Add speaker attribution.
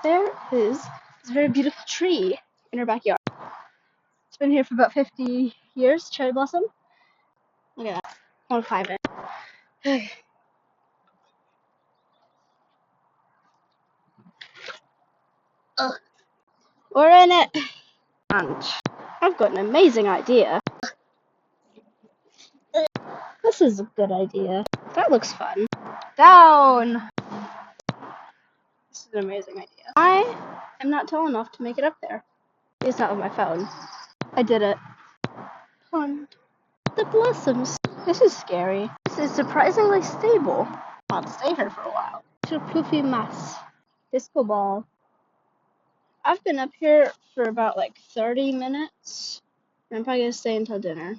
Speaker 1: There is this very beautiful tree in our backyard. It's been here for about 50 years, cherry blossom. Look at that. I want to climb it. Ugh. We're in it. And I've got an amazing idea. This is a good idea. That looks fun. Down! This is an amazing idea. I am not tall enough to make it up there. It's not with my phone. I did it. Fun. The blossoms. This is scary. This is surprisingly stable. I'll stay here for a while. To poofy mass. Disco ball. I've been up here for about like 30 minutes. I'm probably gonna stay until dinner.